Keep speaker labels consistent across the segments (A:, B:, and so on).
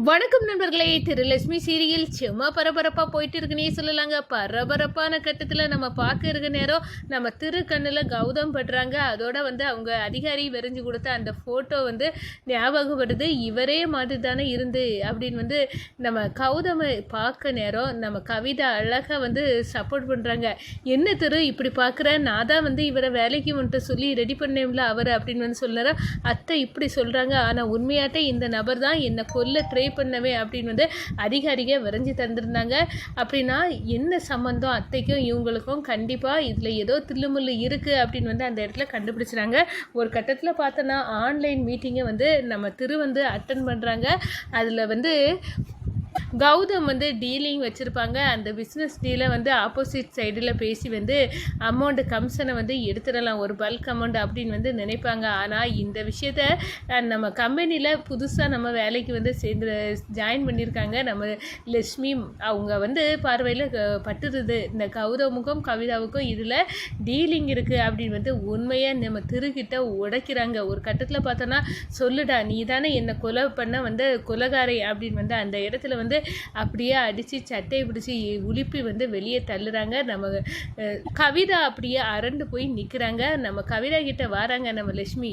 A: வணக்கம் நண்பர்களே. திருலட்சுமி சீரியல் சும்மா பரபரப்பாக போயிட்டு இருக்குன்னே சொல்லலாங்க. பரபரப்பான கட்டத்தில் நம்ம பார்க்க இருக்க நேரம் நம்ம கண்ணில் கௌதம் படுறாங்க. அதோட அவங்க அதிகாரி வரைஞ்சி கொடுத்த அந்த ஃபோட்டோ ஞாபகப்படுது. இவரே மாதிரி தானே இருந்து அப்படின்னு நம்ம கௌதமை பார்க்க நேரம் நம்ம கவிதா அழகாக சப்போர்ட் பண்ணுறாங்க. என்ன இப்படி பார்க்குற, நான் தான் இவரை வேலைக்கு வந்துட்டு சொல்லி ரெடி பண்ணேன்ல அவர் அப்படின்னு சொல்லுறாரு. அத்தை இப்படி சொல்கிறாங்க. ஆனால் உண்மையாட்டே இந்த நபர் தான் என்னை கொல்ல ட்ரை பண்ணவே அப்படின்னு அதிகாரிக வரைஞ்சி தந்திருந்தாங்க. அப்படின்னா என்ன சம்மந்தம் அத்தைக்கும் இவங்களுக்கும்? கண்டிப்பாக இதில் ஏதோ தில்லுமுள்ளு இருக்குது அப்படின்னு அந்த இடத்துல கண்டுபிடிச்சிட்டாங்க. ஒரு கட்டத்தில் பார்த்தோன்னா ஆன்லைன் மீட்டிங்கை நம்ம அட்டன் பண்ணுறாங்க. அதில் கௌதம் டீலிங் வச்சுருப்பாங்க. அந்த பிஸ்னஸ் டீலை ஆப்போசிட் சைடில் பேசி அமௌண்ட்டு கமிஷனை எடுத்துடலாம், ஒரு பல்க் அமௌண்ட் அப்படின்னு நினைப்பாங்க. ஆனால் இந்த விஷயத்த நம்ம கம்பெனியில் புதுசாக நம்ம வேலைக்கு சேர்ந்து ஜாயின் பண்ணியிருக்காங்க நம்ம லட்சுமி. அவங்க பார்வையில் பட்டுருது இந்த கௌதமுக்கும் கவிதாவுக்கும் இதில் டீலிங் இருக்குது அப்படின்னு உண்மையாக நம்ம திருக்கிட்ட உடைக்கிறாங்க. ஒரு கட்டத்தில் பார்த்தோன்னா, சொல்லுடா நீ தானே என்னை கொலை பண்ண கொலைகாரை அப்படின்னு அந்த இடத்துல அப்படியே அடித்து சட்டையை பிடிச்சி உலுப்பி வெளியே தள்ளுறாங்க. நம்ம கவிதா அப்படியே அரண்டு போய் நிற்கிறாங்க. நம்ம கவிதா கிட்ட வராங்க நம்ம லட்சுமி.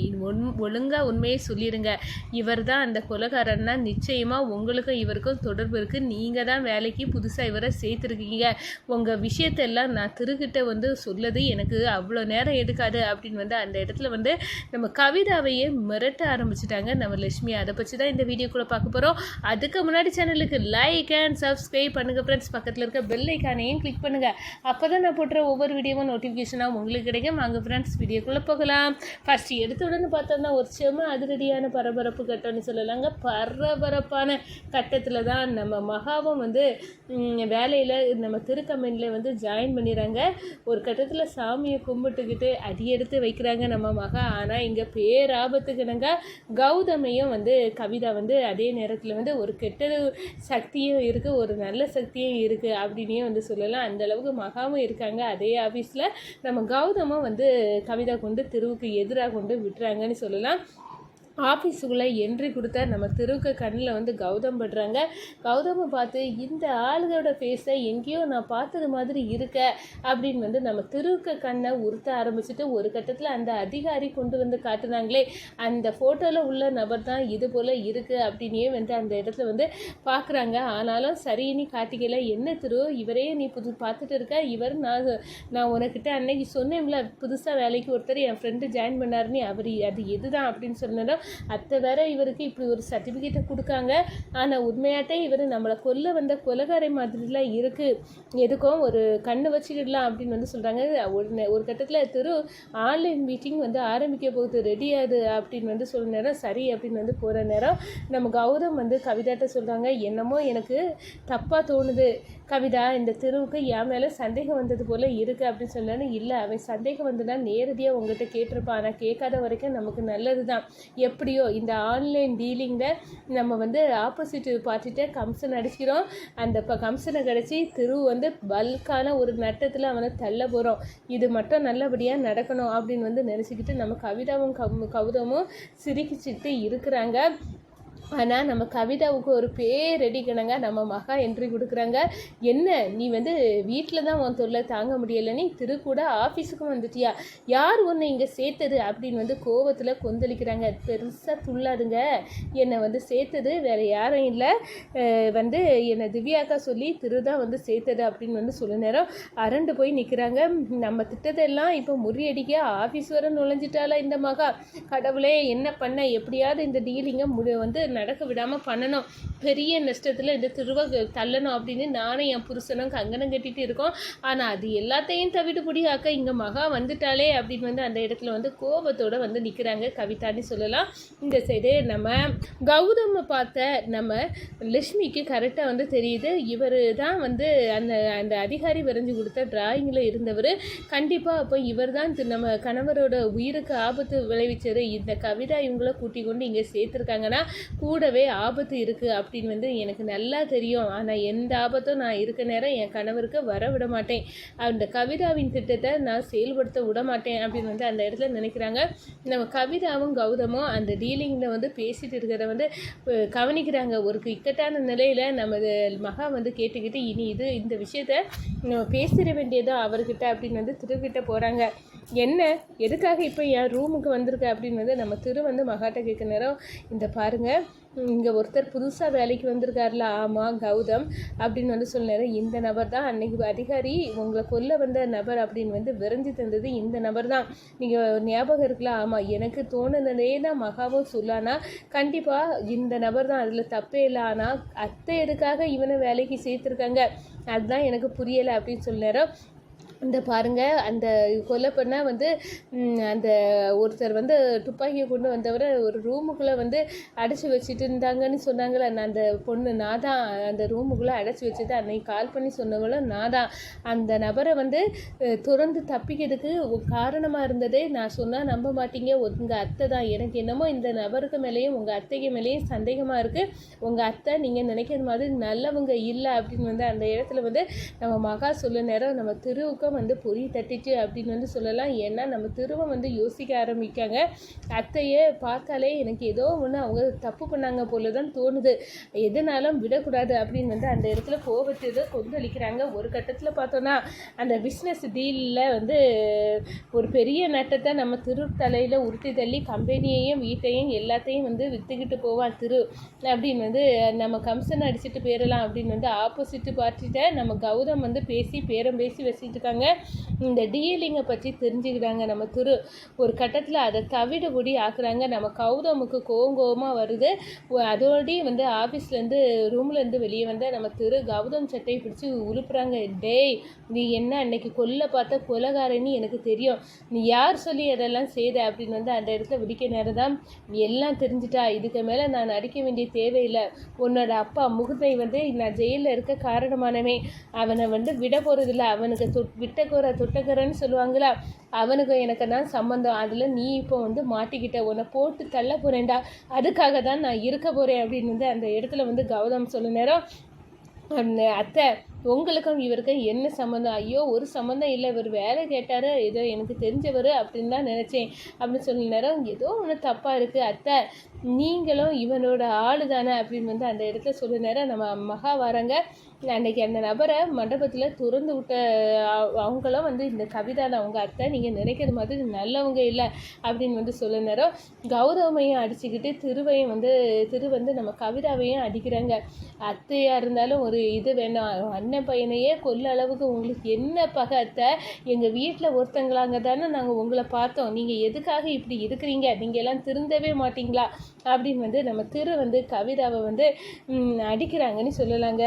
A: ஒழுங்காக உண்மையை சொல்லிடுங்க, இவர் தான் அந்த கொலைகாரன்னா நிச்சயமாக உங்களுக்கும் இவருக்கும் தொடர்பு இருக்குது. நீங்கள் தான் வேலைக்கு புதுசாக இவரை சேர்த்துருக்கீங்க. உங்கள் விஷயத்தெல்லாம் நான் திருக்கிட்ட சொல்லது எனக்கு அவ்வளோ நேரம் எடுக்காது அப்படின்னு அந்த இடத்துல நம்ம கவிதாவையே மிரட்ட ஆரம்பிச்சிட்டாங்க நம்ம லட்சுமி. அதை பற்றி தான் இந்த வீடியோக்குள்ளே பார்க்க போகிறோம். அதுக்கு முன்னாடி சேனலுக்கு லைக் அண்ட் சப்ஸ்கிரைப் பண்ணுங்கள் ஃப்ரெண்ட்ஸ். பக்கத்தில் இருக்க பெல் ஐக்கானையும் கிளிக் பண்ணுங்கள். அப்போ தான் நான் போட்டுற ஒவ்வொரு வீடியோவும் நோட்டிஃபிகேஷனாக உங்களுக்கு கிடைக்கும். வாங்க ஃப்ரெண்ட்ஸ் வீடியோக்குள்ளே போகலாம். ஃபஸ்ட்டு எடுத்த உடனே பார்த்தோம்னா ஒரு செம அதிரடியான பரபரப்பு கட்டம்னு சொல்லலாங்க. பரபரப்பான கட்டத்தில் தான் நம்ம மகாவும் வேலையில் நம்ம திருக்கம்பெனியில் ஜாயின் பண்ணிடுறாங்க. ஒரு கட்டத்தில் சாமியை கும்பிட்டுக்கிட்டு அடியெடுத்து வைக்கிறாங்க நம்ம மகா. ஆனால் இங்கே பேராபத்துக்குனங்க கௌதமையும் கவிதா அதே நேரத்தில் ஒரு கெட்டது சக்தியும் இருக்குது, ஒரு நல்ல சக்தியும் இருக்குது அப்படின்னே சொல்லலாம். அந்தளவுக்கு மகாவும் இருக்காங்க. அதே ஆஃபீஸில் நம்ம கௌதமும் கவிதா கொண்டு திருவுக்கு எதிராக கொண்டு விட்டுறாங்கன்னு சொல்லலாம். ஆஃபீஸுக்குள்ளே என்ட்ரி கொடுத்தா நம்ம திருவுக்கு கண்ணில் கௌதம் படுறாங்க. கௌதமை பார்த்து இந்த ஆளுகளோட ஃபேஸை எங்கேயோ நான் பார்த்தது மாதிரி இருக்க அப்படின்னு நம்ம திருவுக்கு கண்ணை உறுத்த ஆரம்பிச்சுட்டு ஒரு கட்டத்தில் அந்த அதிகாரி கொண்டு காட்டுனாங்களே அந்த ஃபோட்டோவில் உள்ள நபர் தான் இது போல் இருக்குது அப்படின்னே அந்த இடத்துல பார்க்குறாங்க. ஆனாலும் சரின்னு காட்டிக்கல. என்ன திரு இவரே நீ பார்த்துட்டு இருக்க, இவர் நான் உனக்கிட்ட அன்னைக்கு சொன்னேன்ல புதுசாக வேலைக்கு ஒருத்தர் என் ஃப்ரெண்டு ஜாயின் பண்ணாருன்னு, அவர் அது எதுதான் அப்படின்னு சொன்னதும் அத்தை வேற இவருக்கு இப்படி ஒரு சர்டிஃபிகேட்டை கொடுக்காங்க. ஆனால் உண்மையாட்டே இவர் நம்மளை கொல்ல கொலகாரை மாதிரிலாம் இருக்குது, எதுக்கும் ஒரு கண்ணு வச்சுக்கிடலாம் அப்படின்னு சொல்கிறாங்க. ஒரு கட்டத்தில் திரு ஆன்லைன் மீட்டிங் ஆரம்பிக்க போகுது, ரெடியாது அப்படின்னு சொல்கிற நேரம் சரி அப்படின்னு போகிற நேரம் நம்ம கௌதம் கவிதாட்ட சொல்கிறாங்க, என்னமோ எனக்கு தப்பாக தோணுது கவிதா, இந்த திருவுக்கு என் மேலே சந்தேகம் வந்தது போல் இருக்குது அப்படின்னு சொன்னாலும், இல்லை அவன் சந்தேகம் வந்துதான் நேரடியாக உங்கள்கிட்ட கேட்டிருப்பான். ஆனால் கேட்காத வரைக்கும் நமக்கு நல்லது தான். எப்படியோ இந்த ஆன்லைன் டீலிங்கில் நம்ம ஆப்போசிட் பார்ட்டிகிட்ட கமிஷன் அடிக்கிறோம். அந்த கமிஷனை கிடச்சி திரு பல்கான ஒரு நட்டத்தில் அவனை தள்ள போகிறோம். இது மட்டும் நல்லபடியாக நடக்கணும் அப்படின்னு நினச்சிக்கிட்டு நம்ம கவிதாவும் கௌதமும் சிரிக்கிச்சிட்டு இருக்கிறாங்க. ஆனால் நம்ம கவிதாவுக்கு ஒரு பேர் ரெடிக்கணுங்க. நம்ம மகா என்ட்ரி கொடுக்குறாங்க. என்ன நீ வீட்டில் தான் உன் தொல்லை தாங்க முடியலை, நீ திரு கூட ஆஃபீஸுக்கும் வந்துட்டியா, யார் உன்னை இங்கே சேர்த்தது அப்படின்னு கோவத்தில் கொந்தளிக்கிறாங்க. பெருசாக துள்ளாதுங்க, என்னை சேர்த்தது வேறு யாரும் இல்லை, என்னை திவ்யாக்கா சொல்லி திரு தான் சேர்த்தது அப்படின்னு சொல்ல நேரம் அரண்டு போய் நிற்கிறாங்க. நம்ம திட்டத்தெல்லாம் இப்போ முறியடிக்க ஆஃபீஸ் வர நுழைஞ்சிட்டாலா இந்த மகா. கடவுளே என்ன பண்ண, எப்படியாவது இந்த டீலிங்கை நடக்க விடாமல் பண்ணணும், பெரிய நஷ்டத்தில் இந்த திருவை தள்ளணும் அப்படின்னு நானும் என் புருஷனும் கங்கணம் கட்டிட்டு இருக்கோம். ஆனால் அது எல்லாத்தையும் தவிடுபடியாக்க இங்கே மகா வந்துட்டாலே அப்படின்னு அந்த இடத்துல கோபத்தோடு நிற்கிறாங்க கவிதான்னு சொல்லலாம். இந்த சைடு நம்ம கௌதமை பார்த்த நம்ம லட்சுமிக்கு கரெக்டாக தெரியுது, இவர் தான் அந்த அந்த அதிகாரி வரைஞ்சி கொடுத்த டிராயிங்கில் இருந்தவர். கண்டிப்பாக அப்போ இவர் தான் நம்ம கணவரோட உயிருக்கு ஆபத்து விளைவிச்சது. இந்த கவிதா இவங்கள கூட்டி கொண்டு இங்கே சேர்த்துருக்காங்கன்னா கூடவே ஆபத்து இருக்குது அப்படின்னு வந்து எனக்கு நல்லா தெரியும். ஆனால் எந்த ஆபத்தும் நான் இருக்க நேரம் என் கணவருக்கு வர விட மாட்டேன். அந்த கவிதாவின் திட்டத்தை நான் செயல்படுத்த விட மாட்டேன் அப்படின்னு வந்து அந்த இடத்துல நினைக்கிறாங்க. நம்ம கவிதாவும் கௌதமும் அந்த டீலிங்கில் வந்து பேசிகிட்டு இருக்கிறத வந்து கவனிக்கிறாங்க. ஒரு இக்கட்டான நிலையில் நமது மகா வந்து கேட்டுக்கிட்டு இனி இந்த விஷயத்த நம்ம பேசிட வேண்டியதோ அவர்கிட்ட அப்படின்னு வந்து திருக்கிட்ட போகிறாங்க. என்ன எதுக்காக இப்போ என் ரூமுக்கு வந்திருக்க அப்படின்னு வந்து நம்ம வந்து மகாட்ட கேட்க நேரம், இந்த பாருங்கள் இங்கே ஒருத்தர் புதுசாக வேலைக்கு வந்திருக்காருல, ஆமாம் கௌதம் அப்படின்னு வந்து சொன்னார். இந்த நபர் தான் அன்னைக்கு அதிகாரி உங்களை கொல்ல வந்த நபர் அப்படின்னு வந்து விரைஞ்சி தந்தது இந்த நபர் தான். நீங்கள் ஞாபகம் இருக்கலாம்? ஆமாம், எனக்கு தோணுனதே தான் மகாவும் சொல்லானா கண்டிப்பாக இந்த நபர் தான், அதில் தப்பே இல்லை. ஆனால் அத்தை எதுக்காக இவனை வேலைக்கு சேர்த்துருக்காங்க அதுதான் எனக்கு புரியலை அப்படின்னு சொன்னாரோ. இந்த பாருங்கள், அந்த கொலை பண்ணால் வந்து அந்த ஒருத்தர் வந்து துப்பாக்கியை கொண்டு வந்தவரை ஒரு ரூமுக்குள்ளே வந்து அடைச்சி வச்சுட்டு இருந்தாங்கன்னு சொன்னாங்களே, அந்த பொண்ணு நான் தான் அந்த ரூமுக்குள்ளே அடைச்சி வச்சுட்டு அன்னைக்கு கால் பண்ணி சொன்னவங்களும் நான் தான். அந்த நபரை வந்து துறந்து தப்பிக்கிறதுக்கு காரணமாக இருந்ததே நான் சொன்னால் நம்ப மாட்டீங்க, உங்கள் அத்தை தான். எனக்கு என்னமோ இந்த நபருக்கு மேலேயும் உங்கள் அத்தைக்கு மேலேயும் சந்தேகமாக இருக்குது. உங்கள் அத்தை நீங்கள் நினைக்கிற மாதிரி நல்லவங்க இல்லை அப்படின்னு வந்து அந்த இடத்துல வந்து நம்ம மகா சொல்ல நேரம் நம்ம திருவுக்கும் வந்து பொறி தட்டிச்சு அப்படின்னு வந்து சொல்லலாம். ஏன்னா நம்ம திரும்ப வந்து யோசிக்க ஆரம்பிக்காங்க. அத்தையை பார்த்தாலே எனக்கு ஏதோ ஒன்று அவங்க தப்பு பண்ணாங்க போல தான் தோணுது, எதுனாலும் விடக்கூடாது அப்படின்னு வந்து அந்த இடத்துல கோபத்தை கொந்தளிக்கிறாங்க. ஒரு கட்டத்தில் பார்த்தோன்னா அந்த பிஸ்னஸ் டீலில் வந்து ஒரு பெரிய நட்டத்தை நம்ம தலையில் உருட்டி தள்ளி கம்பெனியையும் வீட்டையும் எல்லாத்தையும் வந்து விற்றுக்கிட்டு போவான் அப்படின்னு வந்து நம்ம கம்சன் அடிச்சுட்டு போயிடலாம் அப்படின்னு வந்து ஆப்போசிட் பார்ட்டிகிட்ட நம்ம கௌதம் வந்து பேரம் பேசி வச்சுட்டு இருக்காங்க. இந்த டீலிங்கை பற்றி தெரிஞ்சுக்கிறாங்க. நம்ம ஒரு கட்டத்தில் அதை தவிடுபடி ஆக்குறாங்க. நம்ம கௌதமுக்கு கோவமாக வருது. அதோடய வந்து ஆஃபீஸ்லேருந்து ரூம்லேருந்து வெளியே வந்த நம்ம கௌதம் சட்டையை பிடிச்சி உழுப்புறாங்க. டேய், நீ என்ன அன்னைக்கு கொல்ல பார்த்த கொலகாரன்னு எனக்கு தெரியும், நீ யார் சொல்லி அதெல்லாம் செய்த அப்படின்னு வந்து அந்த இடத்துல விடிக்க நேரம் தான் எல்லாம் தெரிஞ்சிட்டா. இதுக்கு மேலே நான் அடிக்க வேண்டிய தேவையில்லை. உன்னோட அப்பா முகுந்தை வந்து நான் ஜெயிலில் இருக்க காரணமானவே, அவனை வந்து விட போகிறதில்ல. அவனுக்கு தொட்டக்கரைன்னு சொல்லுவாங்களா, அவனுக்கு எனக்கு தான் சம்மந்தம். அதில் நீ இப்போ வந்து மாட்டிக்கிட்ட, உன்னை போட்டு தள்ள போகிறேன்டா, அதுக்காக தான் நான் இருக்க போகிறேன் அப்படின்னு வந்து அந்த இடத்துல வந்து கௌதம் சொல்ல நேரம், அத்தை உங்களுக்கும் இவருக்கும் என்ன சம்மந்தம்? ஐயோ, ஒரு சம்மந்தம் இல்லை, இவர் வேலை கேட்டார், ஏதோ எனக்கு தெரிஞ்சவர் அப்படின்னு தான் நினச்சேன் அப்படின்னு சொல்ல நேரம், ஏதோ ஒன்று தப்பாக இருக்குது அத்தை, நீங்களும் இவனோட ஆள் தானே அப்படின்னு வந்து அந்த இடத்துல சொல்ல நேரம் நம்ம மகா வராங்க. அன்றைக்கி அந்த நபரை மண்டபத்தில் துறந்து விட்ட அவங்களும் வந்து இந்த கவிதாவில் அவங்க அத்தை நீங்கள் நினைக்கிற மாதிரி நல்லவங்க இல்லை அப்படின்னு வந்து சொல்ல நேரம் கௌதமையும் அடிச்சுக்கிட்டு திரு வந்து நம்ம கவிதாவையும் அடிக்கிறாங்க. அத்தையாக இருந்தாலும் ஒரு இது வேணும், அண்ணன் பையனையே கொல்ல அளவுக்கு உங்களுக்கு என்ன பகை அத்தை? எங்கள் வீட்டில் ஒருத்தங்களாங்க தானே நாங்கள் உங்களை பார்த்தோம், நீங்கள் எதுக்காக இப்படி இருக்கிறீங்க, நீங்கள் எல்லாம் திருந்தவே மாட்டிங்களா அப்படின்னு வந்து நம்ம வந்து கவிதாவை வந்து அடிக்கிறாங்கன்னு சொல்லலாங்க.